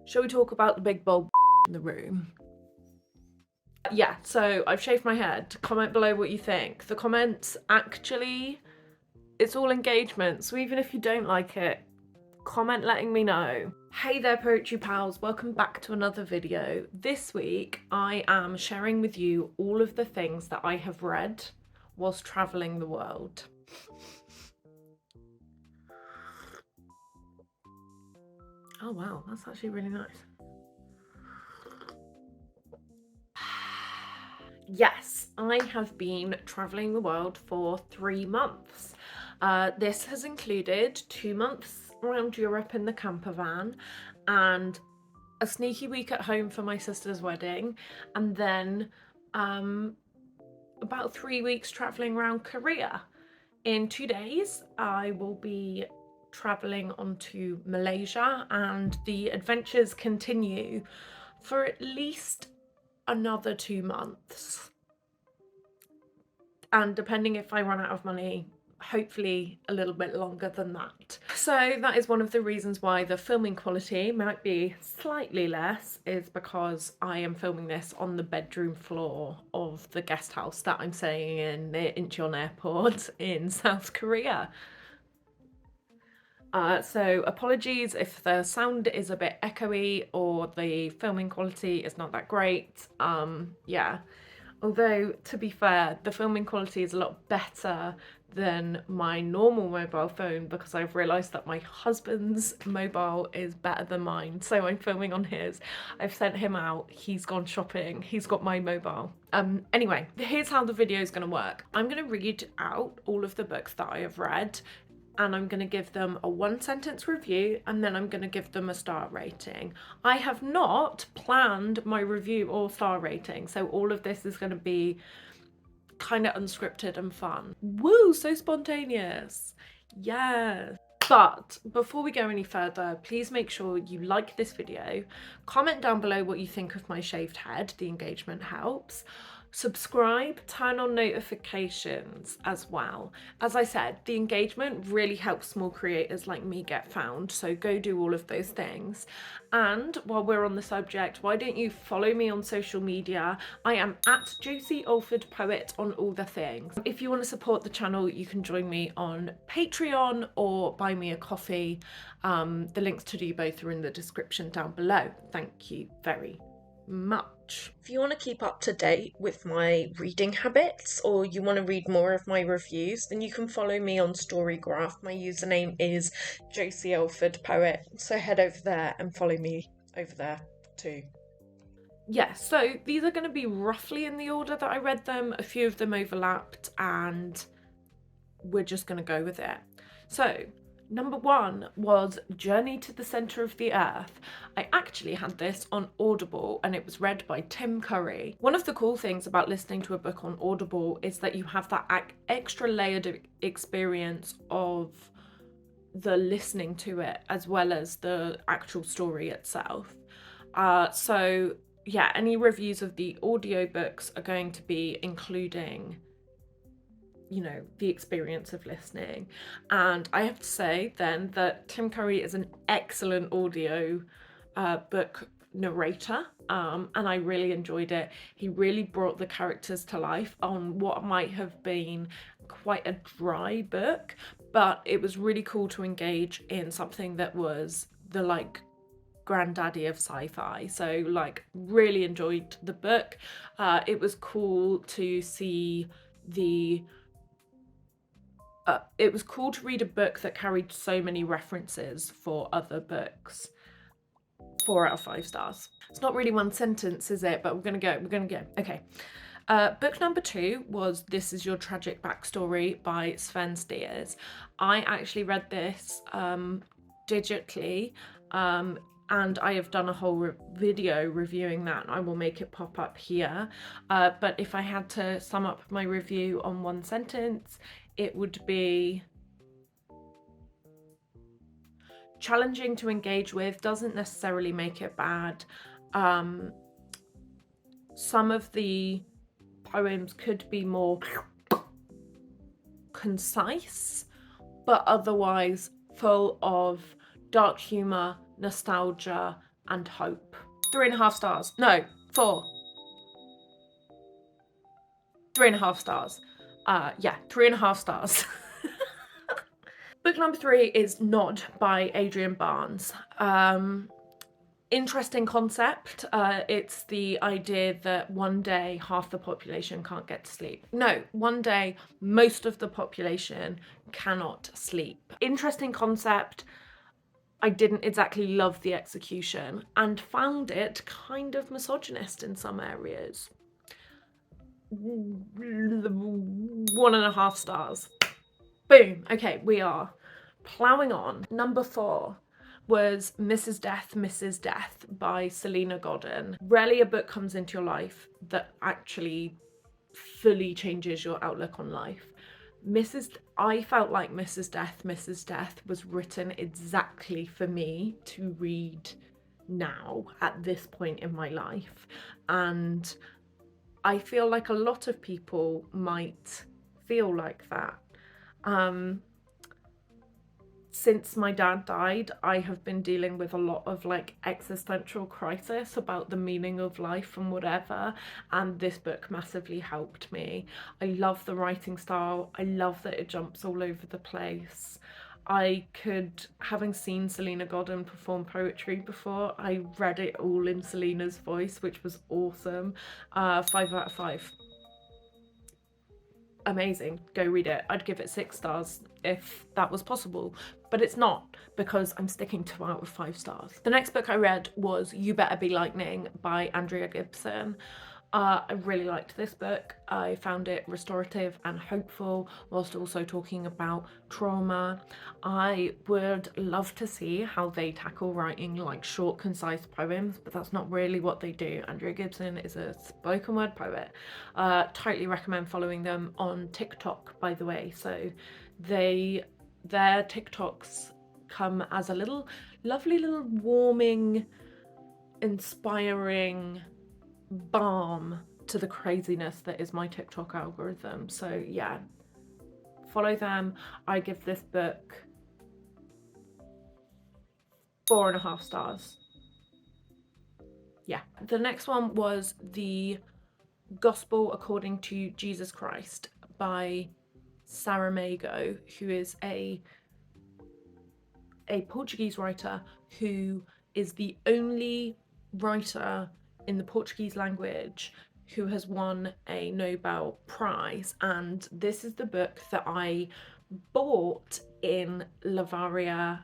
Shall we talk about the big bulb in the room? Yeah, so I've shaved my head. Comment below what you think. The comments actually, it's all engagement, so even if you don't like it, comment letting me know. Hey there poetry pals, welcome back to another video. This week I am sharing with you all of the things that I have read whilst travelling the world. Oh wow, that's actually really nice. Yes, I have been travelling the world for 3 months. This has included 2 months around Europe in the camper van and a sneaky week at home for my sister's wedding, and then about 3 weeks travelling around Korea. In 2 days, I will be travelling onto Malaysia, and the adventures continue for at least another 2 months. And depending if I run out of money, hopefully a little bit longer than that. So that is one of the reasons why the filming quality might be slightly less, is because I am filming this on the bedroom floor of the guest house that I'm staying in near Incheon Airport in South Korea. So apologies if the sound is a bit echoey or the filming quality is not that great. Yeah, although to be fair, the filming quality is a lot better than my normal mobile phone because I've realised that my husband's mobile is better than mine, so I'm filming on his. I've sent him out, he's gone shopping, he's got my mobile. Anyway, here's how the video is going to work. I'm going to read out all of the books that I have read, and I'm going to give them a 1-sentence review, and then I'm going to give them a star rating. I have not planned my review or star rating, so all of this is going to be kind of unscripted and fun. Woo, so spontaneous. Yes. But before we go any further, please make sure you like this video, comment down below what you think of my shaved head, the engagement helps. Subscribe, turn on notifications as well. As I said, the engagement really helps small creators like me get found, so go do all of those things. And while we're on the subject, why don't you follow me on social media? I am at Juicy Alford Poet on all the things. If you want to support the channel, you can join me on Patreon or buy me a coffee. The links to do both are in the description down below. Thank you very much. If you want to keep up to date with my reading habits, or you want to read more of my reviews, then you can follow me on Storygraph. My username is Josie Alford Poet, so head over there and follow me over there too. Yeah, so these are going to be roughly in the order that I read them. A few of them overlapped and we're just going to go with it. So number 1 was Journey to the Centre of the Earth. I actually had this on Audible and it was read by Tim Curry. One of the cool things about listening to a book on Audible is that you have that extra layered experience of the listening to it as well as the actual story itself. So yeah, any reviews of the audiobooks are going to be including, you know, the experience of listening. And I have to say then that Tim Curry is an excellent audio book narrator, and I really enjoyed it. He really brought the characters to life on what might have been quite a dry book, but it was really cool to engage in something that was the like granddaddy of sci-fi. So like really enjoyed the book. It was cool to see the it was cool to read a book that carried so many references for other books. 4 out of 5 stars. It's not really 1 sentence, is it? But we're gonna go. Okay. Book number 2 was This Is Your Tragic Backstory by Sven Stears. I actually read this digitally, and I have done a whole video reviewing that, and I will make it pop up here. But if I had to sum up my review on 1 sentence, it would be challenging to engage with, doesn't necessarily make it bad. Some of the poems could be more concise, but otherwise full of dark humour, nostalgia, and hope. 3.5 stars. No, 4. 3.5 stars. Yeah, 3.5 stars. Book number 3 is Nod by Adrian Barnes. Interesting concept. It's the idea that one day half the population can't get to sleep. No, one day most of the population cannot sleep. Interesting concept. I didn't exactly love the execution and found it kind of misogynist in some areas. 1.5 stars. Boom. Okay, we are ploughing on. Number 4 was Mrs. Death by Salena Godden. Rarely a book comes into your life that actually fully changes your outlook on life. I felt like Mrs. Death was written exactly for me to read now at this point in my life, and I feel like a lot of people might feel like that. Since my dad died, I have been dealing with a lot of like existential crisis about the meaning of life and whatever, and this book massively helped me. I love the writing style. I love that it jumps all over the place. Having seen Salena Godden perform poetry before, I read it all in Selena's voice, which was awesome. 5 out of 5. Amazing. Go read it. I'd give it 6 stars if that was possible, but it's not, because I'm sticking to 2 out of 5 stars. The next book I read was You Better Be Lightning by Andrea Gibson. I really liked this book. I found it restorative and hopeful, whilst also talking about trauma. I would love to see how they tackle writing like short, concise poems, but that's not really what they do. Andrea Gibson is a spoken word poet. Totally recommend following them on TikTok, by the way. So their TikToks come as a lovely little warming, inspiring balm to the craziness that is my TikTok algorithm. So yeah, follow them. I give this book 4.5 stars. Yeah. The next one was The Gospel According to Jesus Christ by Saramago, who is a Portuguese writer who is the only writer in the Portuguese language who has won a Nobel Prize, and this is the book that I bought in Lavaria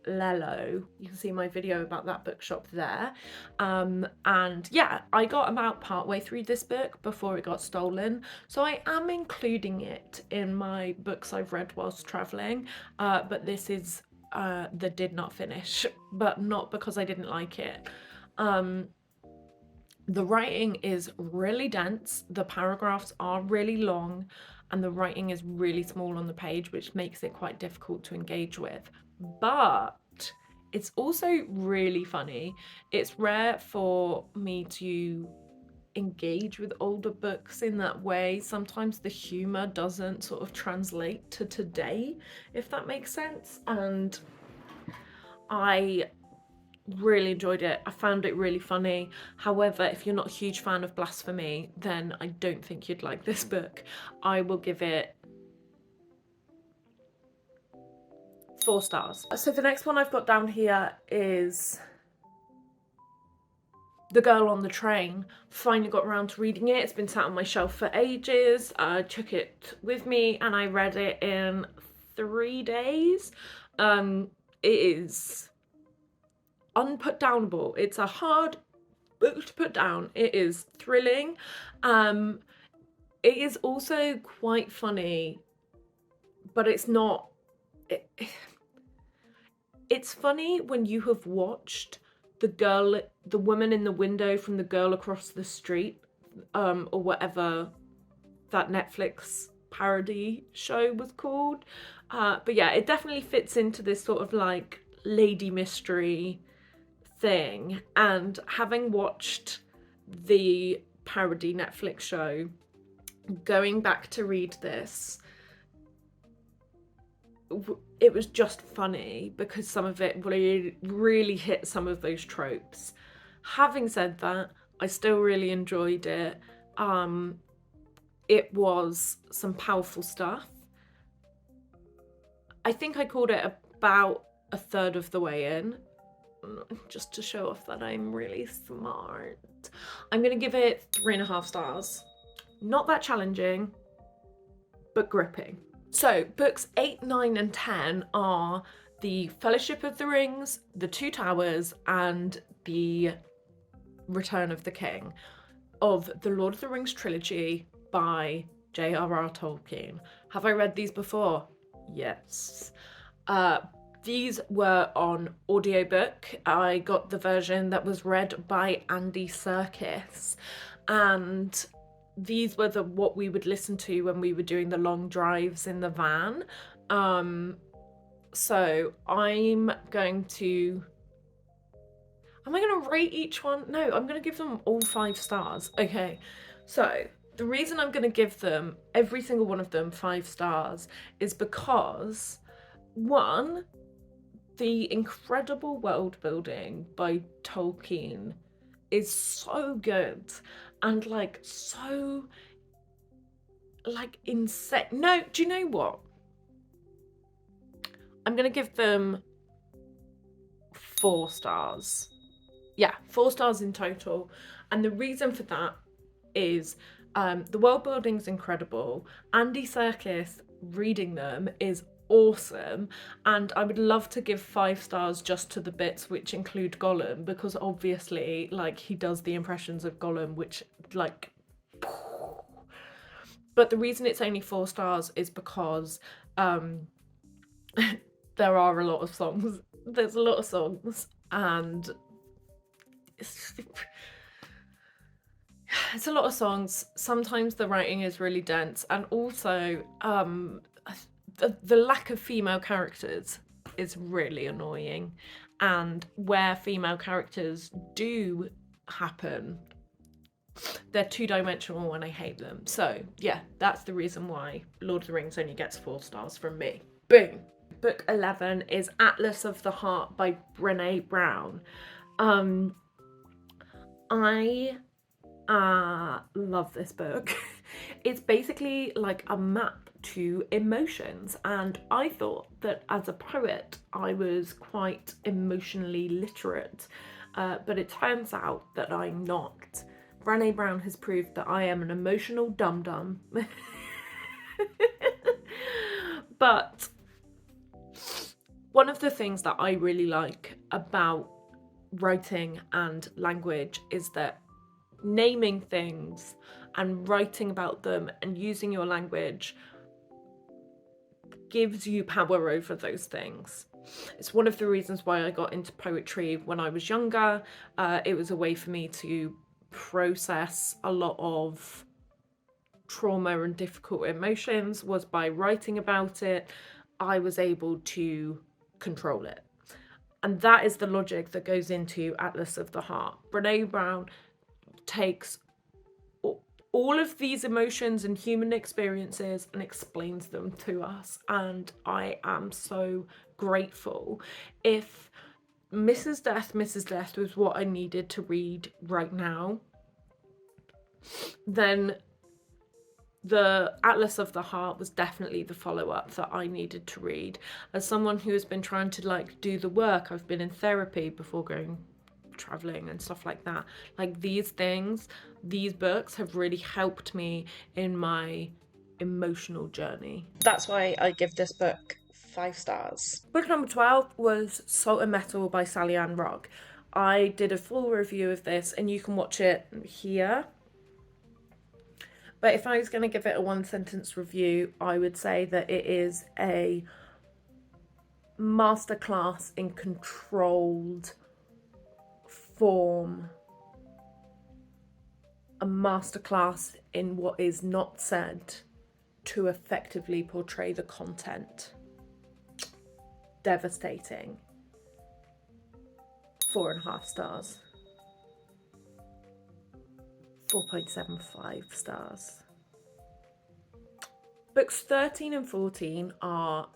Lello. You can see my video about that bookshop there. And yeah, I got about partway through this book before it got stolen, so I am including it in my books I've read whilst traveling, but this is the did not finish, but not because I didn't like it. The writing is really dense, the paragraphs are really long, and the writing is really small on the page, which makes it quite difficult to engage with. But it's also really funny. It's rare for me to engage with older books in that way. Sometimes the humor doesn't sort of translate to today, if that makes sense, and I really enjoyed it. I found it really funny. However, if you're not a huge fan of blasphemy, then I don't think you'd like this book. I will give it 4 stars. So the next one I've got down here is The Girl on the Train. Finally got around to reading it. It's been sat on my shelf for ages. I took it with me and I read it in 3 days. It is unputdownable. It's a hard book to put down. It is thrilling. It is also quite funny, but it's not. It's funny when you have watched the woman in the window from The Girl Across the Street, or whatever that Netflix parody show was called. But yeah, it definitely fits into this sort of like lady mystery thing, and having watched the parody Netflix show, going back to read this it was just funny because some of it really, really hit some of those tropes. Having said that, I still really enjoyed it. It was some powerful stuff. I think I called it about a third of the way in, just to show off that I'm really smart. I'm gonna give it 3.5 stars. Not that challenging, but gripping. So books 8, 9 and 10 are the Fellowship of the Rings, the Two Towers and the Return of the King of the Lord of the Rings trilogy by J.R.R. Tolkien. Have I read these before? Yes. These were on audiobook. I got the version that was read by Andy Serkis, and these were what we would listen to when we were doing the long drives in the van. So am I going to rate each one? No, I'm going to give them all 5 stars. Okay, so the reason I'm going to give them, every single one of them, 5 stars is because, one, the incredible world building by Tolkien is so good and like so like insane. No, do you know what? I'm gonna give them 4 stars. Yeah, 4 stars in total. And the reason for that is the world building's incredible. Andy Serkis reading them is awesome, and I would love to give 5 stars just to the bits which include Gollum, because obviously like he does the impressions of Gollum, which like, but the reason it's only 4 stars is because there are a lot of songs. There's a lot of songs, and it's a lot of songs. Sometimes the writing is really dense, and also the lack of female characters is really annoying, and where female characters do happen, they're 2-dimensional and I hate them. So yeah, that's the reason why Lord of the Rings only gets 4 stars from me. Boom. Book 11 is Atlas of the Heart by Brene Brown. I love this book. It's basically like a map to emotions, and I thought that as a poet I was quite emotionally literate, but it turns out that I'm not. Brene Brown has proved that I am an emotional dum-dum. But one of the things that I really like about writing and language is that naming things and writing about them and using your language gives you power over those things. It's one of the reasons why I got into poetry when I was younger. It was a way for me to process a lot of trauma and difficult emotions, was by writing about it. I was able to control it. And that is the logic that goes into Atlas of the Heart. Brene Brown takes all of these emotions and human experiences and explains them to us, and I am so grateful. If Mrs. Death was what I needed to read right now, then the Atlas of the Heart was definitely the follow-up that I needed to read. As someone who has been trying to like do the work, I've been in therapy before going traveling and stuff like that. Like these books have really helped me in my emotional journey. That's why I give this book 5 stars. Book number 12 was Salt and Metal by Sallyanne Rock. I did a full review of this and you can watch it here. But if I was going to give it a 1-sentence review, I would say that it is a masterclass in controlled form, a masterclass in what is not said to effectively portray the content. Devastating. 4.5 stars. 4.75 stars. Books 13 and 14 are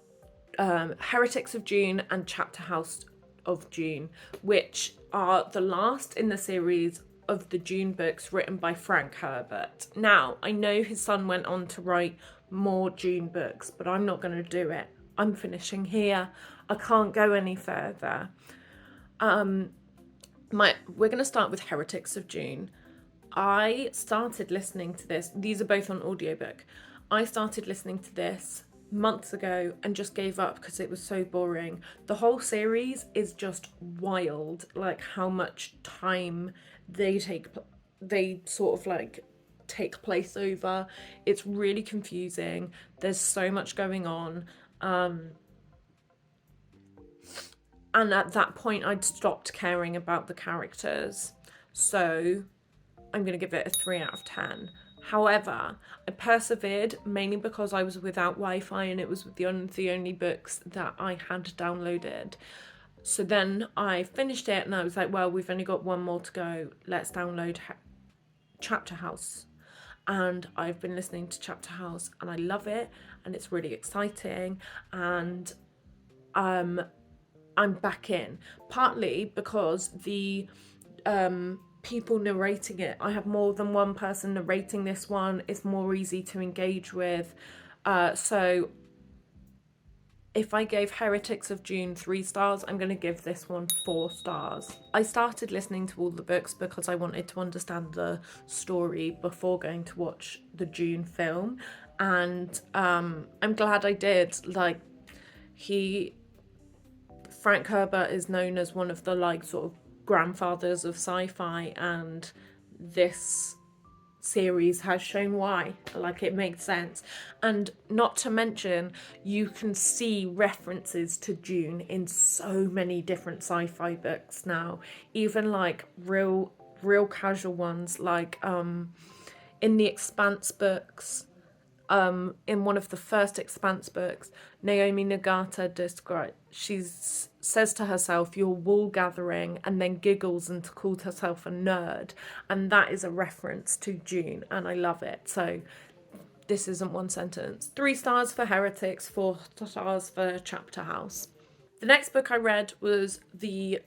Heretics of Dune and Chapterhouse of Dune, which are the last in the series of the Dune books written by Frank Herbert. Now, I know his son went on to write more Dune books, but I'm not going to do it. I'm finishing here. I can't go any further. We're going to start with Heretics of Dune. I started listening to this. These are both on audiobook. I started listening to this months ago and just gave up because it was so boring. The whole series is just wild, like how much time they sort of like take place over. It's really confusing. There's so much going on. And at that point I'd stopped caring about the characters. So I'm going to give it a 3 out of 10. However, I persevered mainly because I was without Wi-Fi and it was the only books that I had downloaded. So then I finished it and I was like, well, we've only got one more to go. Let's download Chapterhouse. And I've been listening to Chapterhouse and I love it and it's really exciting, and I'm back in, partly because the people narrating it, I have more than one person narrating this one. It's more easy to engage with. So if I gave Heretics of Dune 3 stars, I'm going to give this one 4 stars. I started listening to all the books because I wanted to understand the story before going to watch the Dune film, and I'm glad I did. Like, Frank Herbert is known as one of the like sort of grandfathers of sci-fi, and this series has shown why. Like, it makes sense. And not to mention, you can see references to Dune in so many different sci-fi books now, even like real casual ones, like in the Expanse books. In one of the first Expanse books, Naomi Nagata says to herself, "You're wool gathering," and then giggles and called herself a nerd, and that is a reference to Dune, and I love it. So this isn't one sentence. 3 stars for Heretics, 4 stars for Chapterhouse. The next book I read was The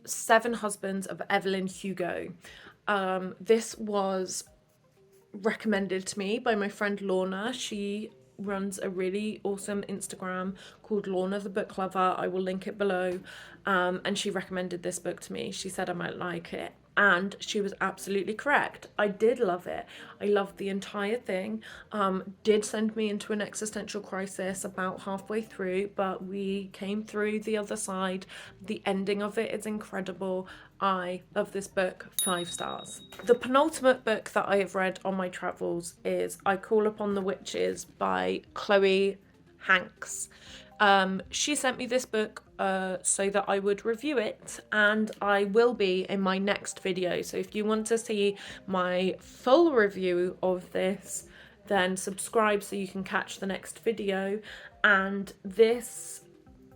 7 Husbands of Evelyn Hugo. This was recommended to me by my friend Lorna. She runs a really awesome Instagram called Lorna the Book Lover. I will link it below. And she recommended this book to me. She said I might like it, and she was absolutely correct. I did love it. I loved the entire thing. Did send me into an existential crisis about halfway through, but we came through the other side. The ending of it is incredible. I love this book, 5 stars. The penultimate book that I have read on my travels is I Call Upon the Witches by Chloe Hanks. She sent me this book so that I would review it, and I will be in my next video. So if you want to see my full review of this, then subscribe so you can catch the next video. And this,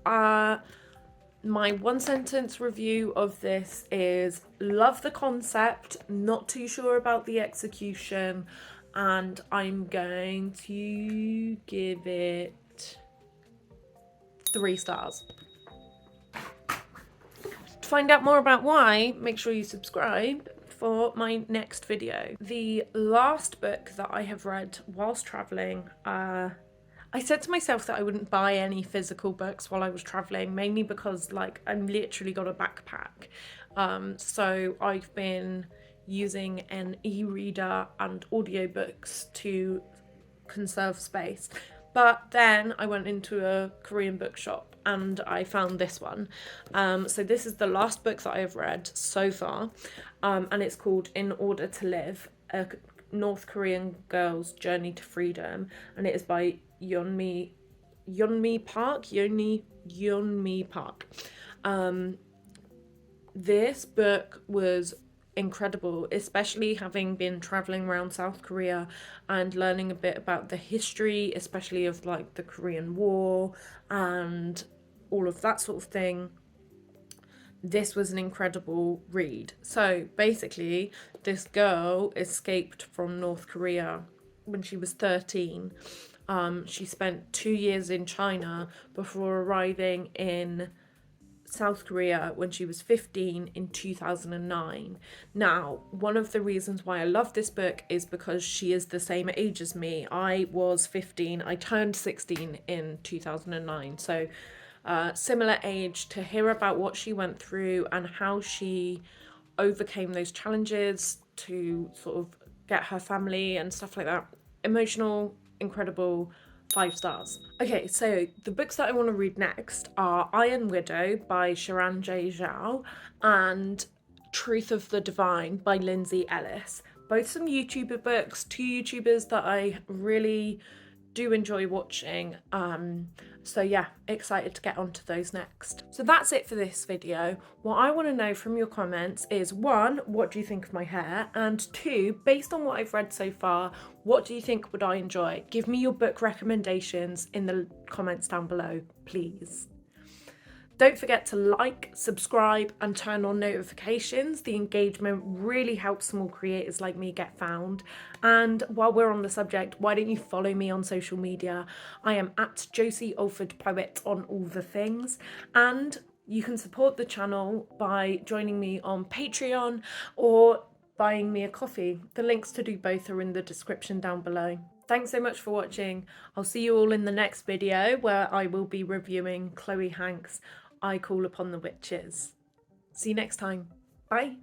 my 1 sentence review of this is: love the concept, not too sure about the execution, and I'm going to give it 3 stars. To find out more about why, make sure you subscribe for my next video. The last book that I have read whilst travelling, I said to myself that I wouldn't buy any physical books while I was travelling, mainly because like I've literally got a backpack. So I've been using an e-reader and audiobooks to conserve space. But then I went into a Korean bookshop and I found this one. So this is the last book that I have read so far, and it's called In Order to Live, a North Korean girl's journey to freedom, and it is by Yeonmi Park. This book was incredible, especially having been traveling around South Korea and learning a bit about the history, especially of like the Korean War and all of that sort of thing. This was an incredible read. So basically, this girl escaped from North Korea when she was 13, She spent 2 years in China before arriving in South Korea when she was 15 in 2009. Now, one of the reasons why I love this book is because she is the same age as me. I was 15, I turned 16 in 2009, so similar age. To hear about what she went through and how she overcame those challenges to sort of get her family and stuff like that. Emotional, incredible, 5 stars. Okay, so the books that I want to read next are Iron Widow by Sharon J. Zhao and Truth of the Divine by Lindsay Ellis. Both some YouTuber books, 2 YouTubers that I really do enjoy watching. So yeah, excited to get onto those next. So that's it for this video. What I want to know from your comments is 1, what do you think of my hair? And 2, based on what I've read so far, what do you think would I enjoy? Give me your book recommendations in the comments down below, please. Don't forget to like, subscribe and turn on notifications. The engagement really helps small creators like me get found. And while we're on the subject, why don't you follow me on social media? I am at Josie Alford Poet on all the things. And you can support the channel by joining me on Patreon or buying me a coffee. The links to do both are in the description down below. Thanks so much for watching. I'll see you all in the next video where I will be reviewing Chloe Hanks' I Call Upon the Witches. See you next time. Bye.